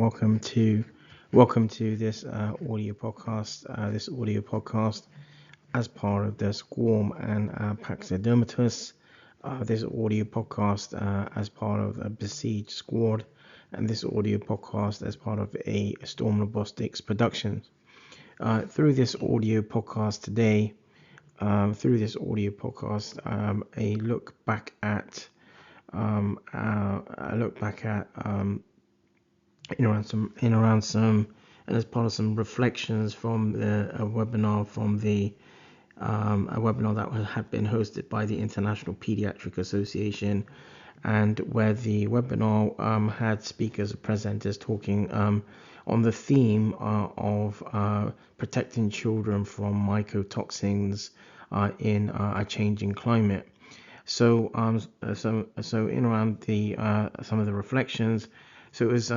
welcome to this audio podcast. This audio podcast as part of the Squorm N Paxhydermatous. This audio podcast as part of a Besieged Squad, and this audio podcast as part of a Storm Robotics Productions. Through this audio podcast today, a look back at and as part of some reflections from a webinar that had been hosted by the International Pediatric Association, and where the webinar had speakers and presenters talking on the theme of protecting children from mycotoxins in a changing climate. So in around the some of the reflections. So it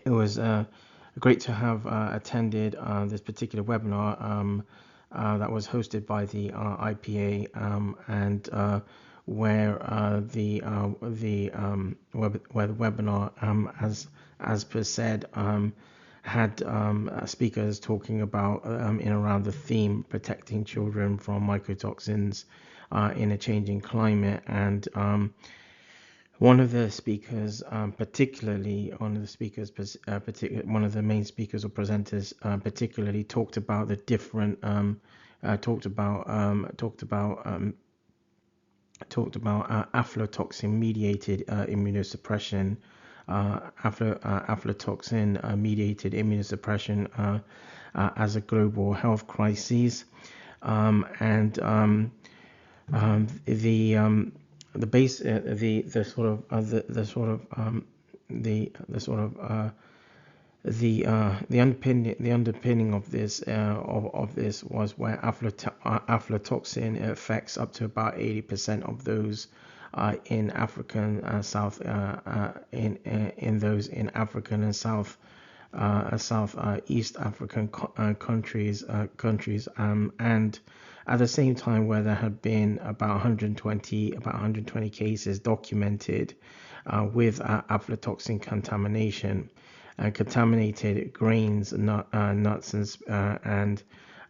was great to have attended this particular webinar that was hosted by the IPA and where the webinar as per said had speakers talking about in around the theme protecting children from mycotoxins in a changing climate, and one of the speakers, one of the main speakers or presenters, particularly talked about the different, aflatoxin-mediated immunosuppression, aflatoxin-mediated immunosuppression as a global health crisis, and the underpinning of this was where aflatoxin affects up to about 80% of those in African African and East African countries, and at the same time where there had been about 120 cases documented with aflatoxin contamination, contaminated grains, nuts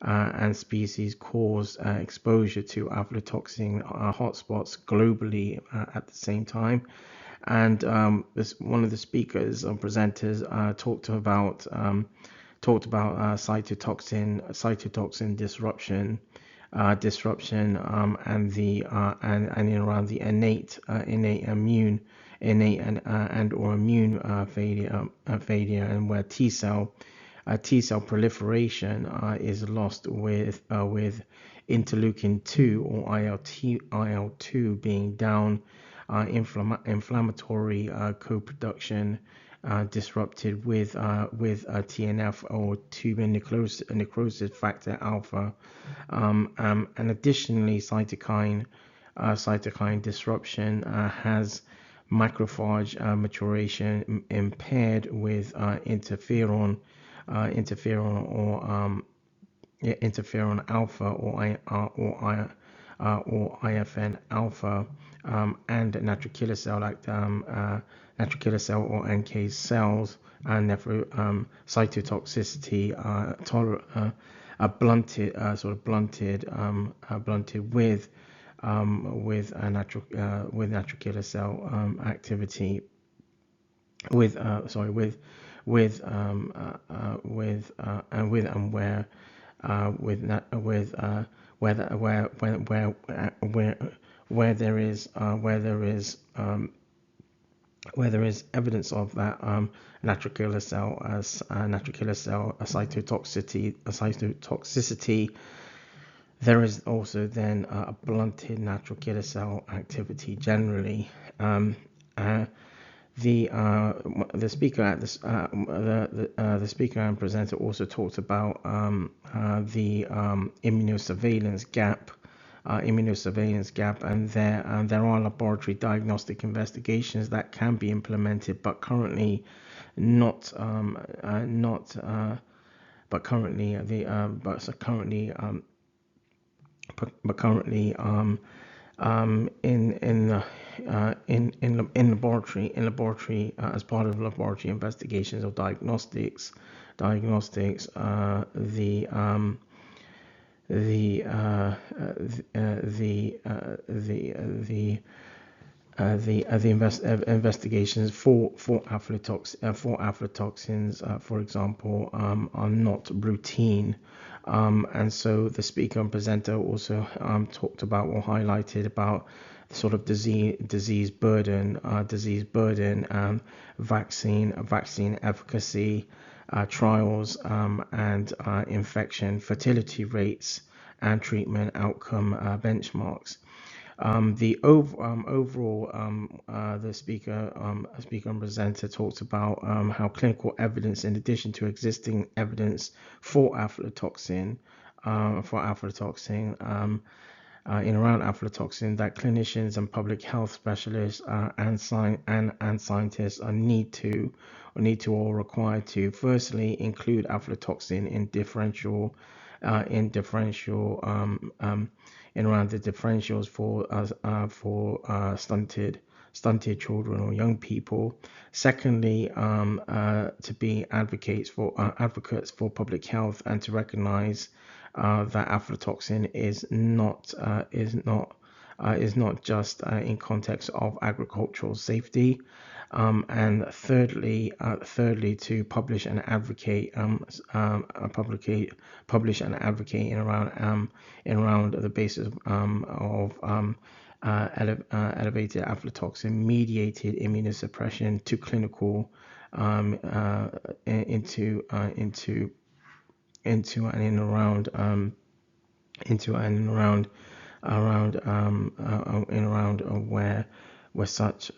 and species cause exposure to aflatoxin hotspots globally at the same time. And one of the speakers or presenters talked about cytotoxin disruption, and around the innate immune failure, and where T cell proliferation is lost with interleukin 2 or IL2 being down, inflammatory co-production disrupted with TNF or tuber necrosis factor alpha, and additionally cytokine disruption has macrophage maturation impaired with interferon alpha or IFN alpha, and natural killer cell or NK cells, and cytotoxicity blunted with natural killer cell activity, where there is evidence of that natural killer cell cytotoxicity, there is also then a blunted natural killer cell activity generally. The speaker and presenter also talked about the immunosurveillance gap, and there are laboratory diagnostic investigations that can be implemented, but currently in laboratory as part of laboratory investigations or diagnostics, investigations for aflatoxins, for example, are not routine, and so the speaker and presenter also talked about or highlighted about the sort of disease burden, vaccine efficacy, trials, and infection fertility rates and treatment outcome benchmarks. Overall, the speaker and presenter talked about how clinical evidence, in addition to existing evidence for aflatoxin, in around aflatoxin, that clinicians and public health specialists and scientists need to or required to firstly include aflatoxin in around the differentials for stunted children or young people. Secondly, to be advocates for public health and to recognize that aflatoxin is not just in context of agricultural safety, and thirdly, to publish and advocate in around the basis of elevated aflatoxin-mediated immunosuppression to clinical into and in around where such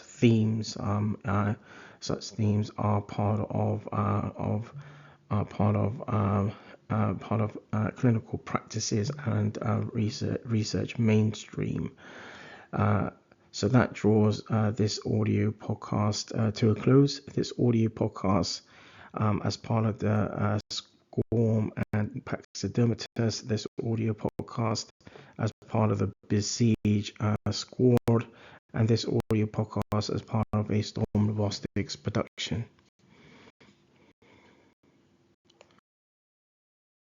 themes are part of clinical practices and research mainstream. So that draws this audio podcast to a close. This audio podcast, as part of the Squorm N Paxhydermatous, this audio podcast as part of the Besiege Squad, and this audio podcast as part of a Storm Robotics production.